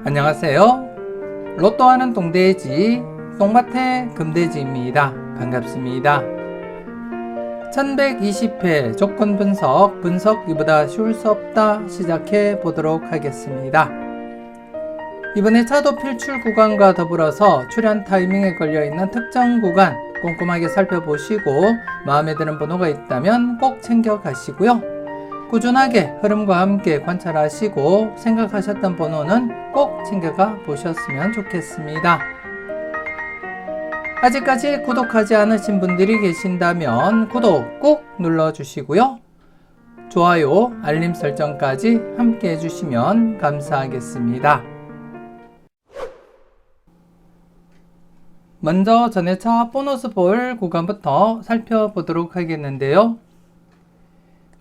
안녕하세요. 로또하는 동돼지 똥밭의 금돼지입니다. 반갑습니다. 1120회 조건 분석 이보다 쉬울 수 없다 시작해 보도록 하겠습니다. 이번에 차도 필출 구간과 더불어서 출연 타이밍에 걸려있는 특정 구간 꼼꼼하게 살펴보시고 마음에 드는 번호가 있다면 꼭 챙겨 가시고요. 꾸준하게 흐름과 함께 관찰하시고 생각하셨던 번호는 꼭 챙겨가 보셨으면 좋겠습니다. 아직까지 구독하지 않으신 분들이 계신다면 구독 꼭 눌러주시고요. 좋아요, 알림 설정까지 함께 해주시면 감사하겠습니다. 먼저 전회차 보너스 볼 구간부터 살펴보도록 하겠는데요.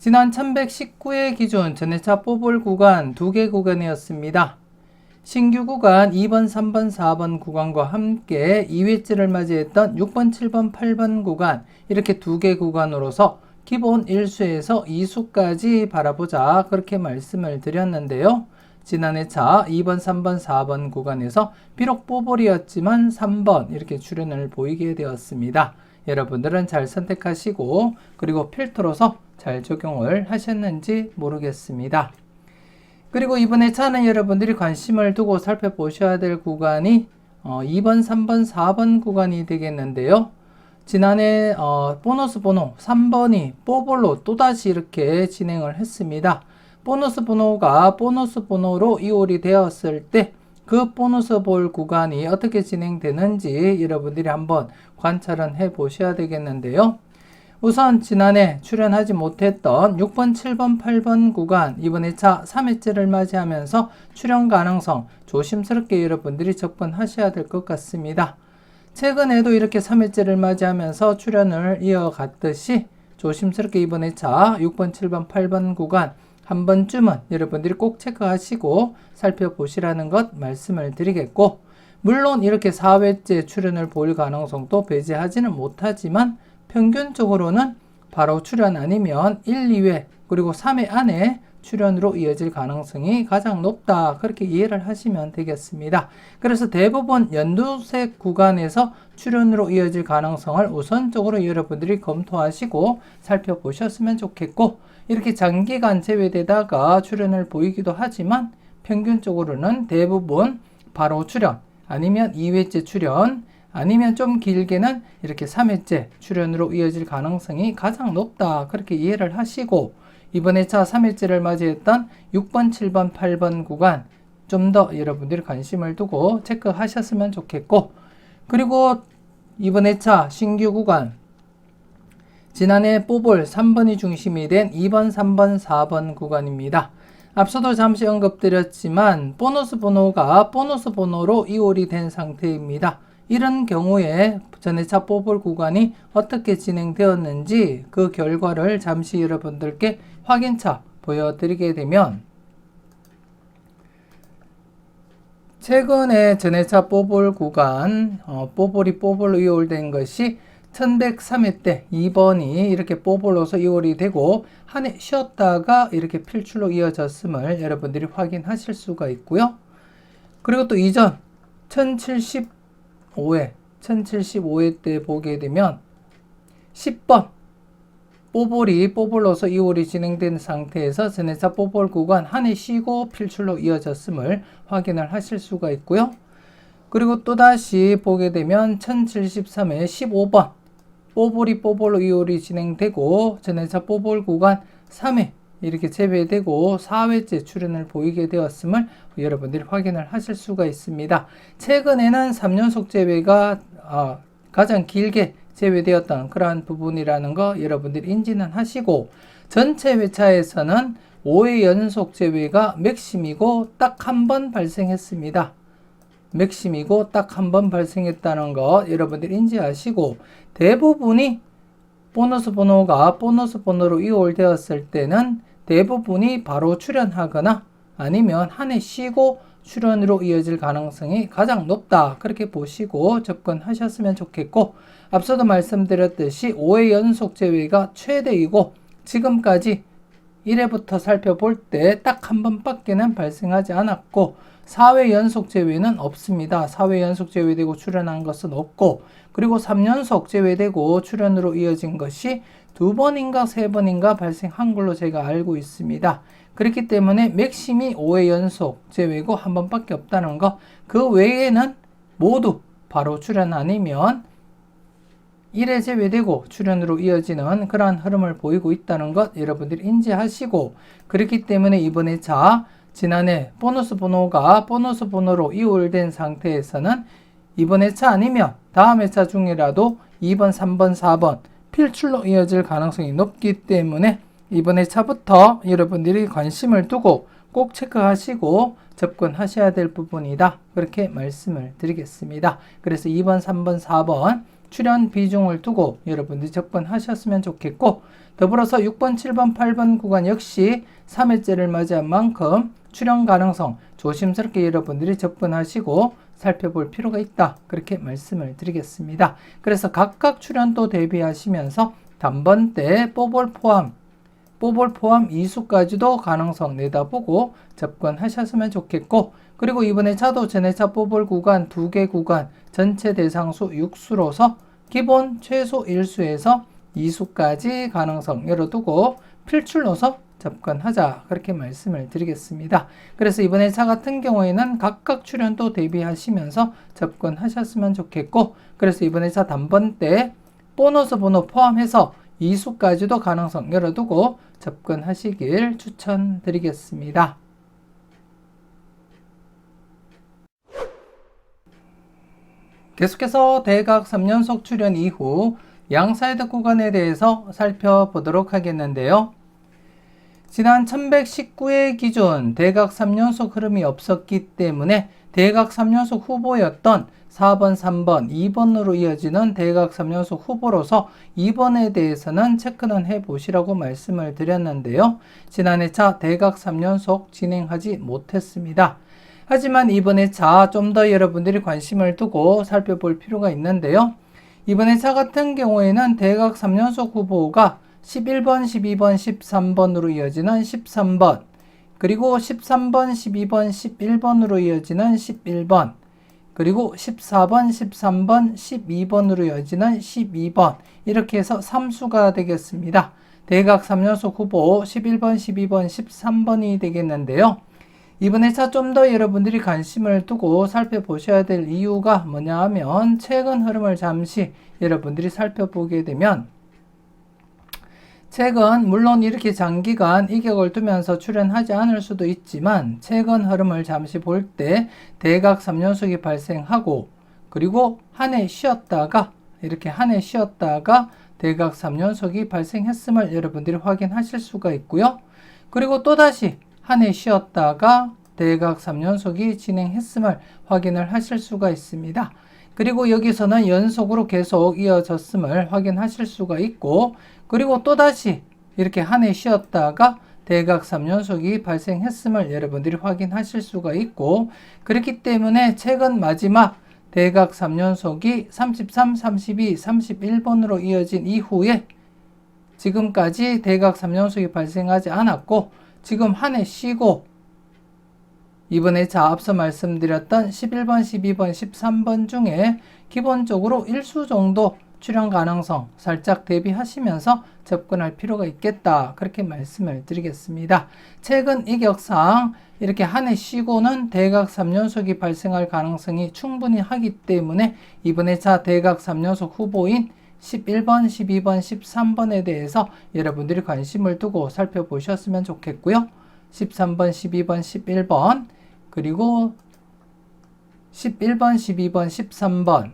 지난 1119회 기준 전회차 뽑을 구간 2개 구간이었습니다. 신규 구간 2번, 3번, 4번 구간과 함께 2회째를 맞이했던 6번, 7번, 8번 구간 이렇게 2개 구간으로서 기본 1수에서 2수까지 바라보자 그렇게 말씀을 드렸는데요. 지난해차 2번, 3번, 4번 구간에서 비록 뽀볼이었지만 3번 이렇게 출현을 보이게 되었습니다. 여러분들은 잘 선택하시고 그리고 필터로서 잘 적용을 하셨는지 모르겠습니다. 그리고 이번에 차는 여러분들이 관심을 두고 살펴보셔야 될 구간이 2번, 3번, 4번 구간이 되겠는데요. 지난해 보너스 번호 3번이 뽀볼로 또다시 이렇게 진행을 했습니다. 보너스 번호가 보너스 번호로 이월이 되었을 때 그 보너스 볼 구간이 어떻게 진행되는지 여러분들이 한번 관찰은 해 보셔야 되겠는데요. 우선 지난해 출연하지 못했던 6번, 7번, 8번 구간 이번에 차 3회째를 맞이하면서 출연 가능성 조심스럽게 여러분들이 접근하셔야 될 것 같습니다. 최근에도 이렇게 3회째를 맞이하면서 출연을 이어갔듯이 조심스럽게 이번에 차 6번, 7번, 8번 구간 한 번쯤은 여러분들이 꼭 체크하시고 살펴보시라는 것 말씀을 드리겠고, 물론 이렇게 4회째 출연을 보일 가능성도 배제하지는 못하지만 평균적으로는 바로 출연 아니면 1, 2회 그리고 3회 안에 출연으로 이어질 가능성이 가장 높다 그렇게 이해를 하시면 되겠습니다. 그래서 대부분 연두색 구간에서 출연으로 이어질 가능성을 우선적으로 여러분들이 검토하시고 살펴보셨으면 좋겠고, 이렇게 장기간 제외되다가 출연을 보이기도 하지만 평균적으로는 대부분 바로 출연 아니면 2회째 출연 아니면 좀 길게는 이렇게 3회째 출연으로 이어질 가능성이 가장 높다 그렇게 이해를 하시고, 이번에 차 3회째를 맞이했던 6번, 7번, 8번 구간 좀 더 여러분들이 관심을 두고 체크하셨으면 좋겠고, 그리고 이번에 차 신규 구간 지난해 뽀볼 3번이 중심이 된 2번, 3번, 4번 구간입니다. 앞서도 잠시 언급드렸지만 보너스 번호가 보너스 번호로 이월이 된 상태입니다. 이런 경우에 전회차 뽀볼 구간이 어떻게 진행되었는지 그 결과를 잠시 여러분들께 확인차 보여드리게 되면, 최근에 전회차 뽀볼 구간 뽀볼이 뽀볼로 이월된 것이 1103회 때 2번이 이렇게 뽀볼로서 이월이 되고 한 해 쉬었다가 이렇게 필출로 이어졌음을 여러분들이 확인하실 수가 있고요. 그리고 또 이전 1075회 때 보게 되면 10번 뽀볼이 뽀볼로서 이월이 진행된 상태에서 전회차 뽀볼 구간 한 해 쉬고 필출로 이어졌음을 확인을 하실 수가 있고요. 그리고 또다시 보게 되면 1073회 15번 뽀볼이 뽀볼로 이월이 진행되고 전회차 뽀볼 구간 3회 이렇게 제외되고 4회째 출연을 보이게 되었음을 여러분들이 확인을 하실 수가 있습니다. 최근에는 3연속 제외가 가장 길게 제외되었던 그러한 부분이라는 거 여러분들이 인지는 하시고, 전체 회차에서는 5회 연속 제외가 맥심이고 딱 한 번 발생했습니다. 맥심이고 딱 한 번 발생했다는 거 여러분들이 인지하시고, 대부분이 보너스 번호가 보너스 번호로 이월되었을 때는 대부분이 바로 출연하거나 아니면 한 해 쉬고 출연으로 이어질 가능성이 가장 높다 그렇게 보시고 접근하셨으면 좋겠고, 앞서도 말씀드렸듯이 5회 연속 제외가 최대이고 지금까지 1회부터 살펴볼 때 딱 한 번밖에는 발생하지 않았고 4회 연속 제외는 없습니다. 4회 연속 제외되고 출연한 것은 없고, 그리고 3연속 제외되고 출연으로 이어진 것이 2번인가 3번인가 발생한 걸로 제가 알고 있습니다. 그렇기 때문에 맥심이 5회 연속 제외고 한 번밖에 없다는 거, 그 외에는 모두 바로 출연 아니면 1회 제외되고 출연으로 이어지는 그러한 흐름을 보이고 있다는 것 여러분들이 인지하시고, 그렇기 때문에 이번 회차 지난해 보너스 번호가 보너스 번호로 이월된 상태에서는 이번 회차 아니면 다음 회차 중이라도 2번, 3번, 4번 필출로 이어질 가능성이 높기 때문에 이번 회차부터 여러분들이 관심을 두고 꼭 체크하시고 접근하셔야 될 부분이다. 그렇게 말씀을 드리겠습니다. 그래서 2번, 3번, 4번 출연 비중을 두고 여러분들이 접근하셨으면 좋겠고, 더불어서 6번, 7번, 8번 구간 역시 3회째를 맞이한 만큼 출연 가능성 조심스럽게 여러분들이 접근하시고 살펴볼 필요가 있다. 그렇게 말씀을 드리겠습니다. 그래서 각각 출연도 대비하시면서 단번대 뽀볼 포함 2수까지도 가능성 내다보고 접근하셨으면 좋겠고, 그리고 이번에 차도 전회차 뽀볼 구간 2개 구간 전체 대상수 6수로서 기본 최소 1수에서 2수까지 가능성 열어두고 필출로서 접근하자. 그렇게 말씀을 드리겠습니다. 그래서 이번에 차 같은 경우에는 각각 출연도 대비하시면서 접근하셨으면 좋겠고, 그래서 이번에 차 단번대 보너스 번호 포함해서 2수까지도 가능성 열어두고 접근하시길 추천드리겠습니다. 계속해서 대각 3연속 출연 이후 양사이드 구간에 대해서 살펴보도록 하겠는데요. 지난 1119회 기준 대각 3연속 흐름이 없었기 때문에 대각 3연속 후보였던 4번, 3번, 2번으로 이어지는 대각 3연속 후보로서 2번에 대해서는 체크는 해보시라고 말씀을 드렸는데요. 지난해 차 대각 3연속 진행하지 못했습니다. 하지만 이번에 차 좀 더 여러분들이 관심을 두고 살펴볼 필요가 있는데요. 이번에 차 같은 경우에는 대각 3연속 후보가 11번, 12번, 13번으로 이어지는 13번, 그리고 13번, 12번, 11번으로 이어지는 11번, 그리고 14번, 13번, 12번으로 이어지는 12번, 이렇게 해서 3수가 되겠습니다. 대각 3연속 후보 11번, 12번, 13번이 되겠는데요. 이번에 차 좀 더 여러분들이 관심을 두고 살펴보셔야 될 이유가 뭐냐 하면, 최근 흐름을 잠시 여러분들이 살펴보게 되면, 최근 물론 이렇게 장기간 이격을 두면서 출연하지 않을 수도 있지만, 최근 흐름을 잠시 볼 때 대각 3연속이 발생하고, 그리고 한 해 쉬었다가 이렇게 한 해 쉬었다가 대각 3연속이 발생했음을 여러분들이 확인하실 수가 있고요. 그리고 또다시 한 해 쉬었다가 대각 3연속이 진행했음을 확인을 하실 수가 있습니다. 그리고 여기서는 연속으로 계속 이어졌음을 확인하실 수가 있고, 그리고 또다시 이렇게 한 해 쉬었다가 대각 3연속이 발생했음을 여러분들이 확인하실 수가 있고, 그렇기 때문에 최근 마지막 대각 3연속이 33, 32, 31번으로 이어진 이후에 지금까지 대각 3연속이 발생하지 않았고, 지금 한 해 쉬고 이번에 앞서 말씀드렸던 11번, 12번, 13번 중에 기본적으로 1수 정도 출연 가능성 살짝 대비하시면서 접근할 필요가 있겠다. 그렇게 말씀을 드리겠습니다. 최근 이격상 이렇게 한 해 쉬고는 대각 3연속이 발생할 가능성이 충분히 하기 때문에 이번에 대각 3연속 후보인 11번, 12번, 13번에 대해서 여러분들이 관심을 두고 살펴보셨으면 좋겠고요. 13번, 12번, 11번, 그리고 11번, 12번, 13번,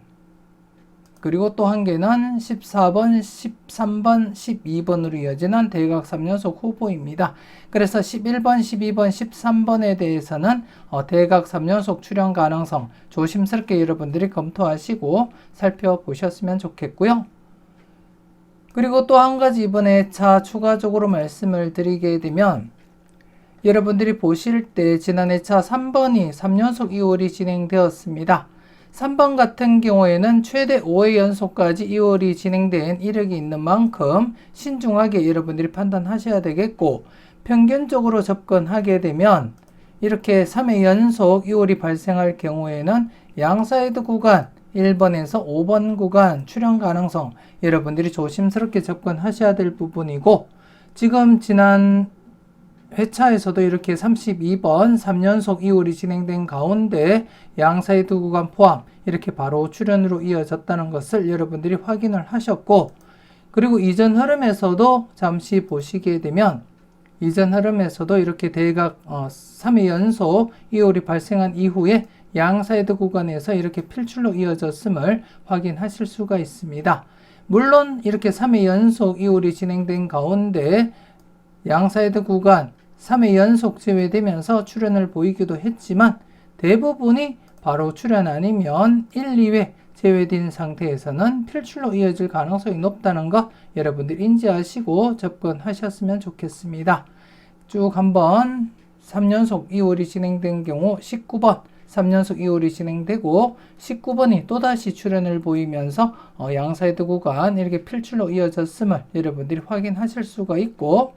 그리고 또 한 개는 14번, 13번, 12번으로 이어지는 대각 3연속 후보입니다. 그래서 11번, 12번, 13번에 대해서는 대각 3연속 출연 가능성 조심스럽게 여러분들이 검토하시고 살펴보셨으면 좋겠고요. 그리고 또 한 가지 이번에 추가적으로 말씀을 드리게 되면, 여러분들이 보실 때 지난해 3번이 3연속 2월이 진행되었습니다. 3번 같은 경우에는 최대 5회 연속까지 2월이 진행된 이력이 있는 만큼 신중하게 여러분들이 판단하셔야 되겠고, 평균적으로 접근하게 되면 이렇게 3회 연속 이홀이 발생할 경우에는 양사이드 구간 1번에서 5번 구간 출현 가능성 여러분들이 조심스럽게 접근하셔야 될 부분이고, 지금 지난 회차에서도 이렇게 32번 3연속 이홀이 진행된 가운데 양사이드 구간 포함 이렇게 바로 출현으로 이어졌다는 것을 여러분들이 확인을 하셨고, 그리고 이전 흐름에서도 잠시 보시게 되면 이전 흐름에서도 이렇게 대각 3회 연속 이홀이 발생한 이후에 양사이드 구간에서 이렇게 필출로 이어졌음을 확인하실 수가 있습니다. 물론 이렇게 3회 연속 이홀이 진행된 가운데 양사이드 구간 3회 연속 제외되면서 출현을 보이기도 했지만 대부분이 바로 출현 아니면 1, 2회 제외된 상태에서는 필출로 이어질 가능성이 높다는 것 여러분들 인지하시고 접근하셨으면 좋겠습니다. 쭉 한번 3연속 이홀이 진행된 경우 19번 3연속 이홀이 진행되고 19번이 또다시 출현을 보이면서 양사이드 구간 이렇게 필출로 이어졌음을 여러분들이 확인하실 수가 있고,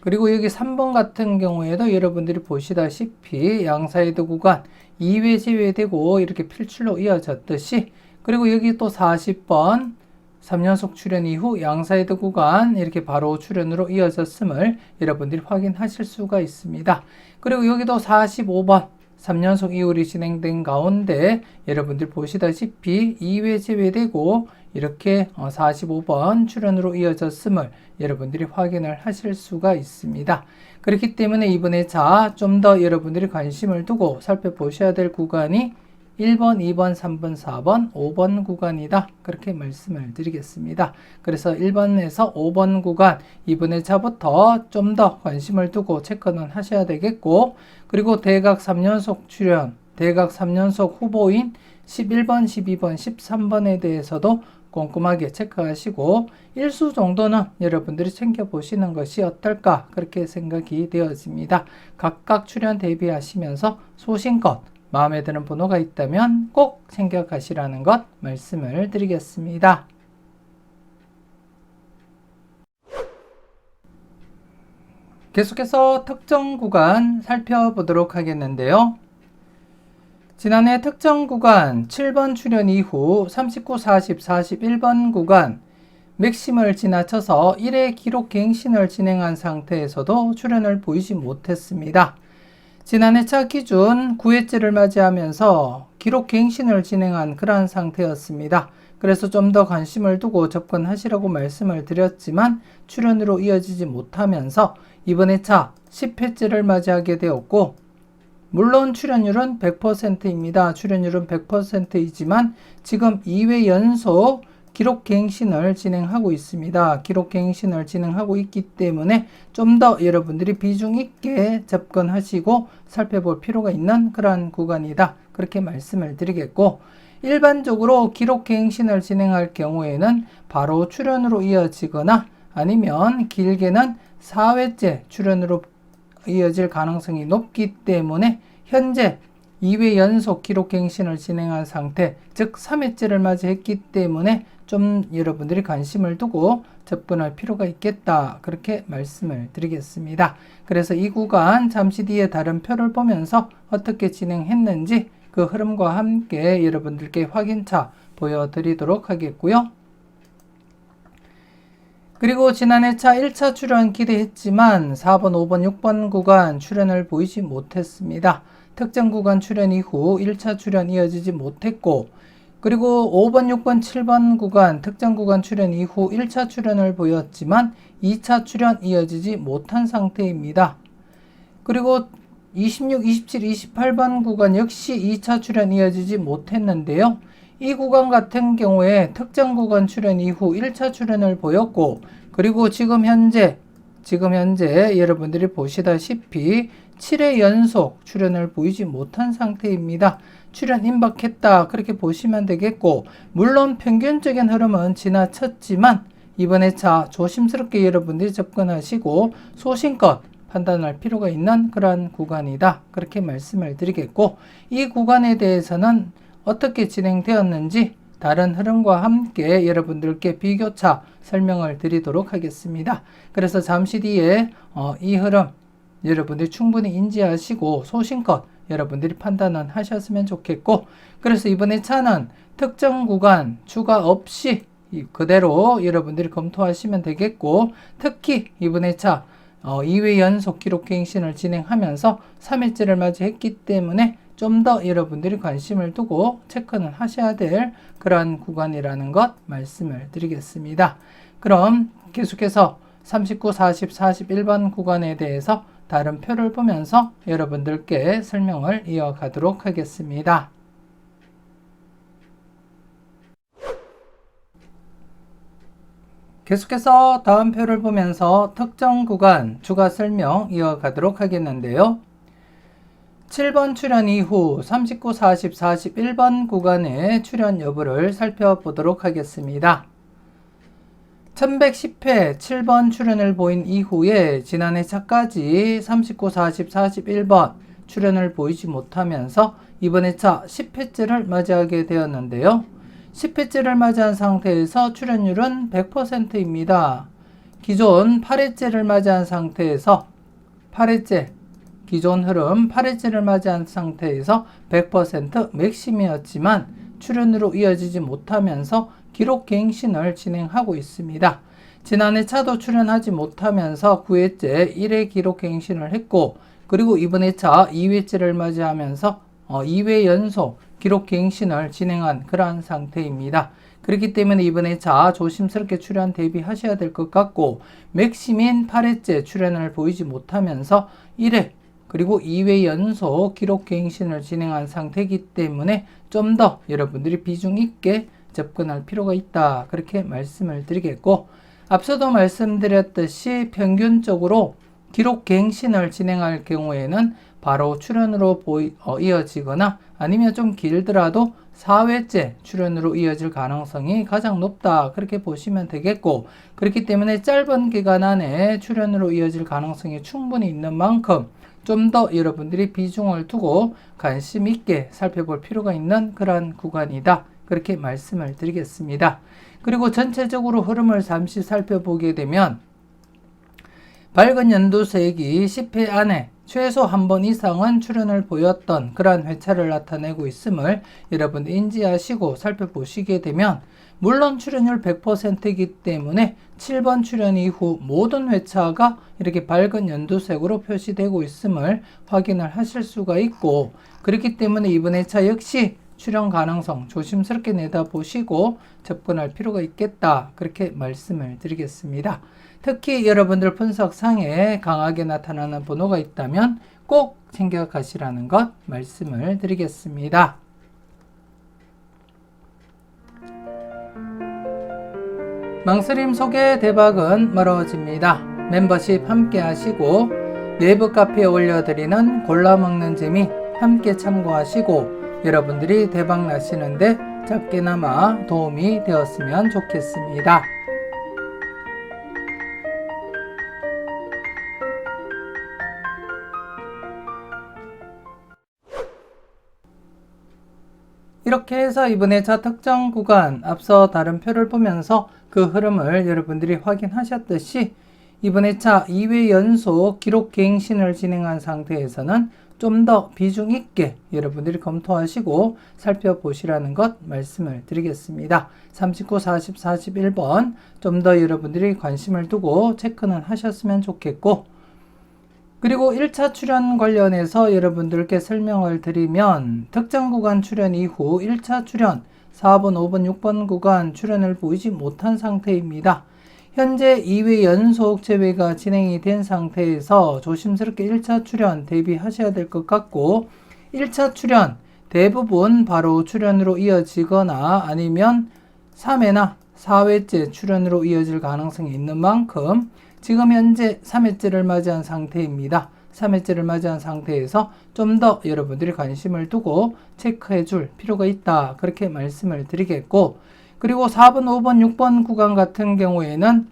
그리고 여기 3번 같은 경우에도 여러분들이 보시다시피 양사이드 구간 2회 제외되고 이렇게 필출로 이어졌듯이, 그리고 여기 또 40번 3연속 출현 이후 양사이드 구간 이렇게 바로 출현으로 이어졌음을 여러분들이 확인하실 수가 있습니다. 그리고 여기도 45번 3연속 이홀이 진행된 가운데 여러분들 보시다시피 2회 제외되고 이렇게 45번 출현으로 이어졌음을 여러분들이 확인을 하실 수가 있습니다. 그렇기 때문에 이번에 좀 더 여러분들이 관심을 두고 살펴보셔야 될 구간이 1번, 2번, 3번, 4번, 5번 구간이다. 그렇게 말씀을 드리겠습니다. 그래서 1번에서 5번 구간 이번에 차부터 좀 더 관심을 두고 체크는 하셔야 되겠고, 그리고 대각 3연속 출현, 대각 3연속 후보인 11번, 12번, 13번에 대해서도 꼼꼼하게 체크하시고 일수 정도는 여러분들이 챙겨보시는 것이 어떨까 그렇게 생각이 되어집니다. 각각 출현 대비하시면서 소신껏 마음에 드는 번호가 있다면 꼭 챙겨가시라는 것 말씀을 드리겠습니다. 계속해서 특정 구간 살펴보도록 하겠는데요. 지난해 특정 구간 7번 출현 이후 39, 40, 41번 구간 맥심을 지나쳐서 1회 기록 갱신을 진행한 상태에서도 출현을 보이지 못했습니다. 지난 회차 기준 9회째를 맞이하면서 기록 갱신을 진행한 그러한 상태였습니다. 그래서 좀 더 관심을 두고 접근하시라고 말씀을 드렸지만 출현으로 이어지지 못하면서 이번 회차 10회째를 맞이하게 되었고, 물론 출현율은 100%입니다. 출현율은 100%이지만 지금 2회 연속 기록 갱신을 진행하고 있습니다. 기록 갱신을 진행하고 있기 때문에 좀 더 여러분들이 비중 있게 접근하시고 살펴볼 필요가 있는 그러한 구간이다. 그렇게 말씀을 드리겠고, 일반적으로 기록 갱신을 진행할 경우에는 바로 출현으로 이어지거나 아니면 길게는 4회째 출현으로 이어질 가능성이 높기 때문에 현재 2회 연속 기록 갱신을 진행한 상태, 즉 3회째를 맞이했기 때문에 좀 여러분들이 관심을 두고 접근할 필요가 있겠다. 그렇게 말씀을 드리겠습니다. 그래서 이 구간 잠시 뒤에 다른 표를 보면서 어떻게 진행했는지 그 흐름과 함께 여러분들께 확인차 보여드리도록 하겠고요. 그리고 지난 회차 1차 출현 기대했지만 4번, 5번, 6번 구간 출현을 보이지 못했습니다. 특정 구간 출현 이후 1차 출현 이어지지 못했고, 그리고 5번, 6번, 7번 구간 특정 구간 출현 이후 1차 출현을 보였지만 2차 출현 이어지지 못한 상태입니다. 그리고 26, 27, 28번 구간 역시 2차 출현 이어지지 못했는데요. 이 구간 같은 경우에 특정 구간 출현 이후 1차 출현을 보였고, 그리고 지금 현재 여러분들이 보시다시피 7회 연속 출현을 보이지 못한 상태입니다. 출현 임박했다 그렇게 보시면 되겠고, 물론 평균적인 흐름은 지나쳤지만 이번 회차 조심스럽게 여러분들이 접근하시고 소신껏 판단할 필요가 있는 그러한 구간이다 그렇게 말씀을 드리겠고, 이 구간에 대해서는 어떻게 진행되었는지 다른 흐름과 함께 여러분들께 비교차 설명을 드리도록 하겠습니다. 그래서 잠시 뒤에 이 흐름 여러분들이 충분히 인지하시고 소신껏 여러분들이 판단은 하셨으면 좋겠고, 그래서 이번에 차는 특정 구간 추가 없이 그대로 여러분들이 검토하시면 되겠고, 특히 이번에 차 2회 연속 기록 갱신을 진행하면서 3회째를 맞이했기 때문에 좀 더 여러분들이 관심을 두고 체크는 하셔야 될 그러한 구간이라는 것 말씀을 드리겠습니다. 그럼 계속해서 39, 40, 41번 구간에 대해서 다른 표를 보면서 여러분들께 설명을 이어가도록 하겠습니다. 계속해서 다음 표를 보면서 특정 구간 추가 설명 이어가도록 하겠는데요. 7번 출연 이후 39, 40, 41번 구간의 출연 여부를 살펴보도록 하겠습니다. 1110회 7번 출연을 보인 이후에 지난해 차까지 39, 40, 41번 출연을 보이지 못하면서 이번에 차 10회째를 맞이하게 되었는데요. 10회째를 맞이한 상태에서 출연율은 100%입니다. 기존 8회째를 맞이한 상태에서 8회째 기존 흐름 8회째를 맞이한 상태에서 100% 맥심이었지만 출연으로 이어지지 못하면서 기록 갱신을 진행하고 있습니다. 지난해 차도 출연하지 못하면서 9회째 1회 기록 갱신을 했고, 그리고 이번에 차 2회째를 맞이하면서 2회 연속 기록 갱신을 진행한 그러한 상태입니다. 그렇기 때문에 이번에 차 조심스럽게 출연 대비하셔야 될 것 같고, 맥심인 8회째 출연을 보이지 못하면서 1회 그리고 2회 연속 기록 갱신을 진행한 상태이기 때문에 좀 더 여러분들이 비중 있게 접근할 필요가 있다, 그렇게 말씀을 드리겠고, 앞서도 말씀드렸듯이 평균적으로 기록 갱신을 진행할 경우에는 바로 출연으로 이어지거나 아니면 좀 길더라도 4회째 출연으로 이어질 가능성이 가장 높다, 그렇게 보시면 되겠고, 그렇기 때문에 짧은 기간 안에 출연으로 이어질 가능성이 충분히 있는 만큼 좀 더 여러분들이 비중을 두고 관심 있게 살펴볼 필요가 있는 그런 구간이다, 그렇게 말씀을 드리겠습니다. 그리고 전체적으로 흐름을 잠시 살펴보게 되면 밝은 연두색이 10회 안에 최소 한 번 이상은 출연을 보였던 그러한 회차를 나타내고 있음을 여러분 인지하시고 살펴보시게 되면, 물론 출연율 100%이기 때문에 7번 출연 이후 모든 회차가 이렇게 밝은 연두색으로 표시되고 있음을 확인을 하실 수가 있고, 그렇기 때문에 이번 회차 역시 출연 가능성 조심스럽게 내다보시고 접근할 필요가 있겠다, 그렇게 말씀을 드리겠습니다. 특히 여러분들 분석상에 강하게 나타나는 번호가 있다면 꼭 챙겨가시라는 것 말씀을 드리겠습니다. 망설임 속에 대박은 멀어집니다. 멤버십 함께 하시고 네이버 카페에 올려드리는 골라먹는 재미 함께 참고하시고 여러분들이 대박 나시는데 작게나마 도움이 되었으면 좋겠습니다. 이렇게 해서 이번에 차 특정 구간 앞서 다른 표를 보면서 그 흐름을 여러분들이 확인하셨듯이 이번에 차 2회 연속 기록 갱신을 진행한 상태에서는 좀 더 비중 있게 여러분들이 검토하시고 살펴보시라는 것 말씀을 드리겠습니다. 39, 40, 41번 좀 더 여러분들이 관심을 두고 체크는 하셨으면 좋겠고, 그리고 1차 출연 관련해서 여러분들께 설명을 드리면 특정 구간 출연 이후 1차 출연 4번, 5번, 6번 구간 출연을 보이지 못한 상태입니다. 현재 2회 연속 제외가 진행이 된 상태에서 조심스럽게 1차 출연 대비하셔야 될 것 같고, 1차 출연 대부분 바로 출연으로 이어지거나 아니면 3회나 4회째 출연으로 이어질 가능성이 있는 만큼 지금 현재 3회째를 맞이한 상태입니다. 3회째를 맞이한 상태에서 좀 더 여러분들이 관심을 두고 체크해 줄 필요가 있다, 그렇게 말씀을 드리겠고, 그리고 4번, 5번, 6번 구간 같은 경우에는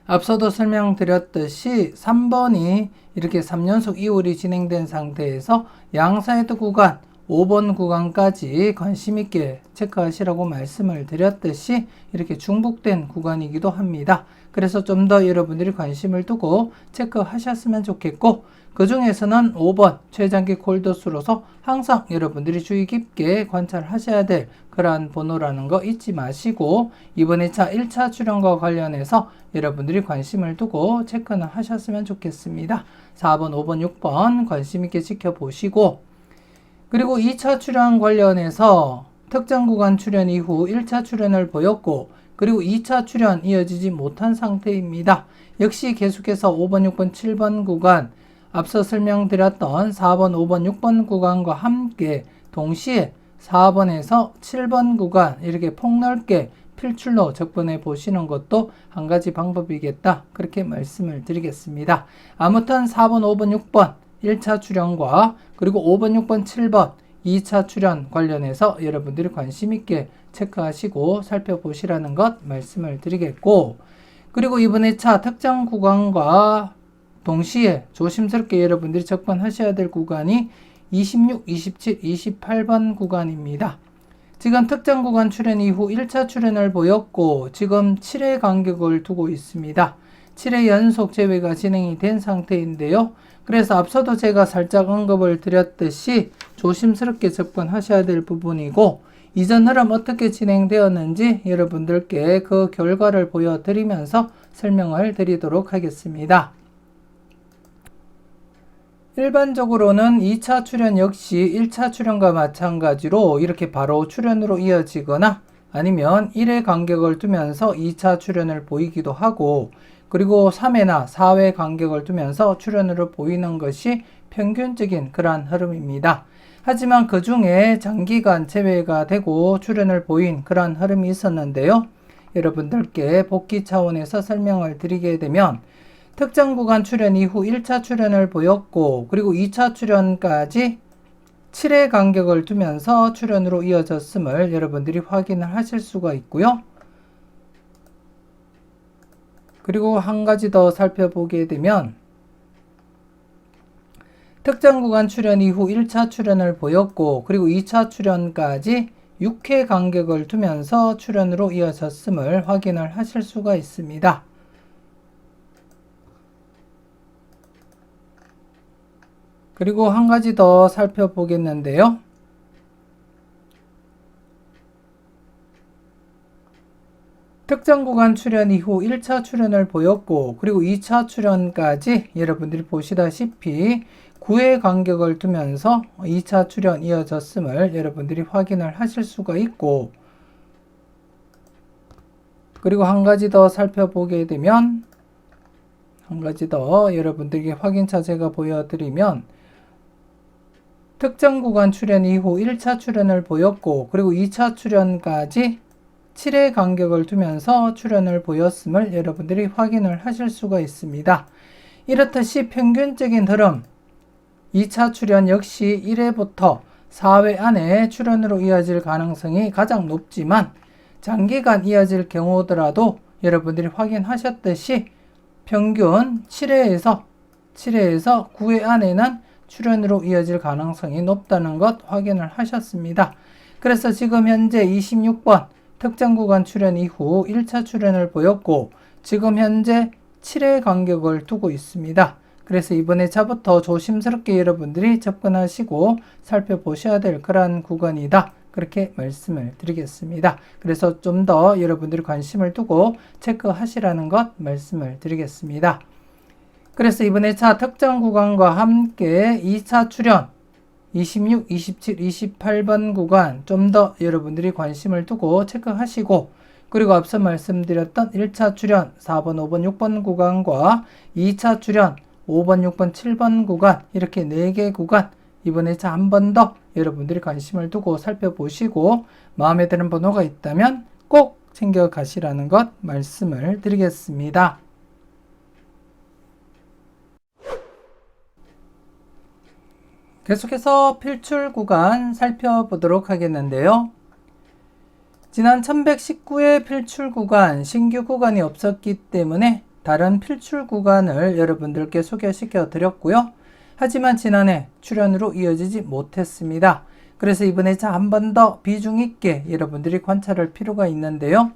앞서도 설명드렸듯이 3번이 이렇게 3연속 이홀이 진행된 상태에서 양사이드 구간 5번 구간까지 관심 있게 체크하시라고 말씀을 드렸듯이 이렇게 중복된 구간이기도 합니다. 그래서 좀 더 여러분들이 관심을 두고 체크하셨으면 좋겠고, 그 중에서는 5번 최장기 콜더스로서 항상 여러분들이 주의 깊게 관찰하셔야 될 그러한 번호라는 거 잊지 마시고, 이번 2차 1차 출연과 관련해서 여러분들이 관심을 두고 체크는 하셨으면 좋겠습니다. 4번, 5번, 6번 관심 있게 지켜보시고, 그리고 2차 출연 관련해서 특정 구간 출연 이후 1차 출연을 보였고, 그리고 2차 출연 이어지지 못한 상태입니다. 역시 계속해서 5번, 6번, 7번 구간, 앞서 설명드렸던 4번, 5번, 6번 구간과 함께 동시에 4번에서 7번 구간 이렇게 폭넓게 필출로 접근해 보시는 것도 한 가지 방법이겠다, 그렇게 말씀을 드리겠습니다. 아무튼 4번, 5번, 6번 1차 출연과 그리고 5번, 6번, 7번 2차 출연 관련해서 여러분들이 관심 있게 체크하시고 살펴보시라는 것 말씀을 드리겠고, 그리고 이번 2차 특정 구간과 동시에 조심스럽게 여러분들이 접근하셔야 될 구간이 26, 27, 28번 구간입니다. 지금 특정 구간 출현 이후 1차 출현을 보였고 지금 7회 간격을 두고 있습니다. 7회 연속 제외가 진행이 된 상태인데요. 그래서 앞서도 제가 살짝 언급을 드렸듯이 조심스럽게 접근하셔야 될 부분이고, 이전 흐름 어떻게 진행되었는지 여러분들께 그 결과를 보여드리면서 설명을 드리도록 하겠습니다. 일반적으로는 2차 출현 역시 1차 출현과 마찬가지로 이렇게 바로 출현으로 이어지거나 아니면 1회 간격을 두면서 2차 출현을 보이기도 하고, 그리고 3회나 4회 간격을 두면서 출현으로 보이는 것이 평균적인 그러한 흐름입니다. 하지만 그 중에 장기간 제외가 되고 출현을 보인 그러한 흐름이 있었는데요. 여러분들께 복귀 차원에서 설명을 드리게 되면 특정 구간 출현 이후 1차 출현을 보였고 그리고 2차 출현까지 7회 간격을 두면서 출현으로 이어졌음을 여러분들이 확인을 하실 수가 있고요. 그리고 한 가지 더 살펴보게 되면 특정 구간 출현 이후 1차 출현을 보였고 그리고 2차 출현까지 6회 간격을 두면서 출현으로 이어졌음을 확인을 하실 수가 있습니다. 그리고 한 가지 더 살펴보겠는데요. 특정 구간 출현 이후 1차 출현을 보였고 그리고 2차 출현까지 여러분들이 보시다시피 9회 간격을 두면서 2차 출현 이어졌음을 여러분들이 확인을 하실 수가 있고, 그리고 한 가지 더 살펴보게 되면 한 가지 더 여러분들에게 확인차 제가 보여드리면 특정 구간 출현 이후 1차 출현을 보였고 그리고 2차 출현까지 7회 간격을 두면서 출현을 보였음을 여러분들이 확인을 하실 수가 있습니다. 이렇듯이 평균적인 흐름 2차 출현 역시 1회부터 4회 안에 출현으로 이어질 가능성이 가장 높지만 장기간 이어질 경우더라도 여러분들이 확인하셨듯이 평균 7회에서 9회 안에는 출현으로 이어질 가능성이 높다는 것 확인을 하셨습니다. 그래서 지금 현재 26번 특정 구간 출현 이후 1차 출현을 보였고 지금 현재 7회 간격을 두고 있습니다. 그래서 이번 회차부터 조심스럽게 여러분들이 접근하시고 살펴보셔야 될 그러한 구간이다, 그렇게 말씀을 드리겠습니다. 그래서 좀 더 여러분들이 관심을 두고 체크하시라는 것 말씀을 드리겠습니다. 그래서 이번 회차 특정 구간과 함께 2차 출현 26, 27, 28번 구간 좀 더 여러분들이 관심을 두고 체크하시고, 그리고 앞서 말씀드렸던 1차 출현 4번, 5번, 6번 구간과 2차 출현 5번, 6번, 7번 구간 이렇게 4개 구간 이번 회차 한 번 더 여러분들이 관심을 두고 살펴보시고 마음에 드는 번호가 있다면 꼭 챙겨가시라는 것 말씀을 드리겠습니다. 계속해서 필출 구간 살펴보도록 하겠는데요. 지난 1119회 필출 구간 신규 구간이 없었기 때문에 다른 필출 구간을 여러분들께 소개시켜 드렸고요. 하지만 지난해 출연으로 이어지지 못했습니다. 그래서 이번에 한 번 더 비중 있게 여러분들이 관찰할 필요가 있는데요.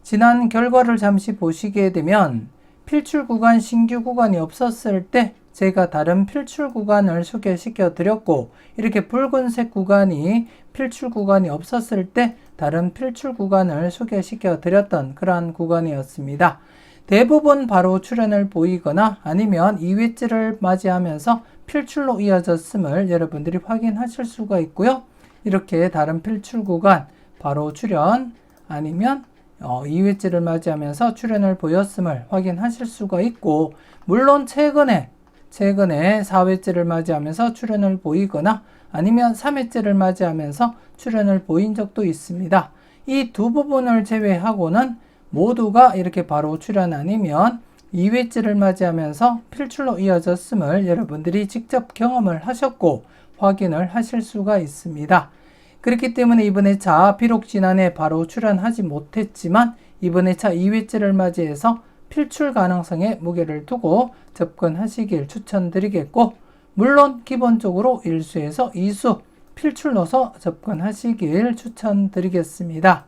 지난 결과를 잠시 보시게 되면 필출 구간, 신규 구간이 없었을 때 제가 다른 필출 구간을 소개시켜 드렸고, 이렇게 붉은색 구간이 필출 구간이 없었을 때 다른 필출 구간을 소개시켜 드렸던 그러한 구간이었습니다. 대부분 바로 출현을 보이거나 아니면 2회째를 맞이하면서 필출로 이어졌음을 여러분들이 확인하실 수가 있고요. 이렇게 다른 필출 구간, 바로 출현 아니면 2회째를 맞이하면서 출현을 보였음을 확인하실 수가 있고, 물론 최근에 4회째를 맞이하면서 출현을 보이거나 아니면 3회째를 맞이하면서 출현을 보인 적도 있습니다. 이 두 부분을 제외하고는 모두가 이렇게 바로 출현 아니면 2회째를 맞이하면서 필출로 이어졌음을 여러분들이 직접 경험을 하셨고 확인을 하실 수가 있습니다. 그렇기 때문에 이번에 비록 지난해 바로 출현하지 못했지만 이번에 2회째를 맞이해서 필출 가능성에 무게를 두고 접근하시길 추천드리겠고, 물론 기본적으로 1수에서 2수 필출로서 접근하시길 추천드리겠습니다.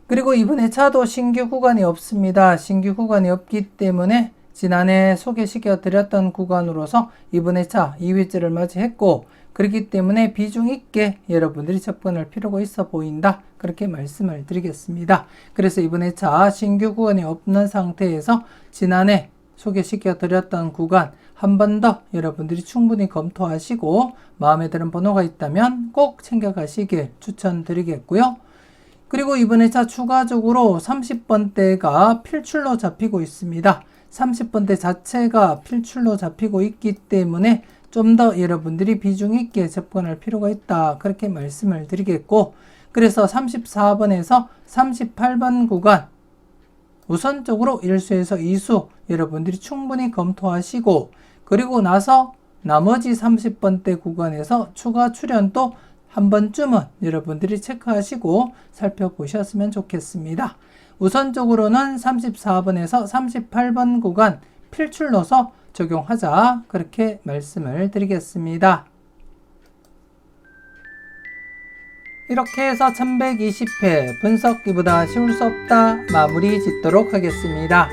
그리고 이번에 도 신규 구간이 없습니다. 신규 구간이 없기 때문에 지난해 소개시켜 드렸던 구간으로서 이번에 2회째를 맞이했고, 그렇기 때문에 비중 있게 여러분들이 접근할 필요가 있어 보인다, 그렇게 말씀을 드리겠습니다. 그래서 이번에 신규 구간이 없는 상태에서 지난해 소개시켜 드렸던 구간 한 번 더 여러분들이 충분히 검토하시고 마음에 드는 번호가 있다면 꼭 챙겨가시길 추천드리겠고요. 그리고 이번에 추가적으로 30번대가 필출로 잡히고 있습니다. 30번대 자체가 필출로 잡히고 있기 때문에 좀 더 여러분들이 비중 있게 접근할 필요가 있다, 그렇게 말씀을 드리겠고, 그래서 34번에서 38번 구간 우선적으로 1수에서 2수 여러분들이 충분히 검토하시고, 그리고 나서 나머지 30번대 구간에서 추가 출현도 한 번쯤은 여러분들이 체크하시고 살펴보셨으면 좋겠습니다. 우선적으로는 34번에서 38번 구간 필출로서 적용하자, 그렇게 말씀을 드리겠습니다. 이렇게 해서 1120회 분석기보다 쉬울 수 없다 마무리 짓도록 하겠습니다.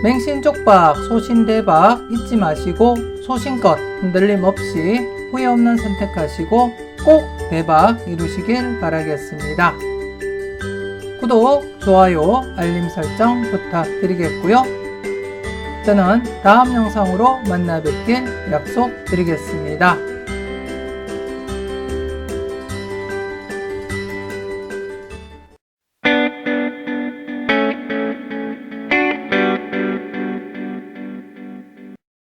맹신족박, 소신대박 잊지 마시고 소신껏 흔들림 없이 후회 없는 선택하시고 꼭 대박 이루시길 바라겠습니다. 구독, 좋아요, 알림 설정 부탁드리겠고요. 저는 다음 영상으로 만나 뵙길 약속드리겠습니다.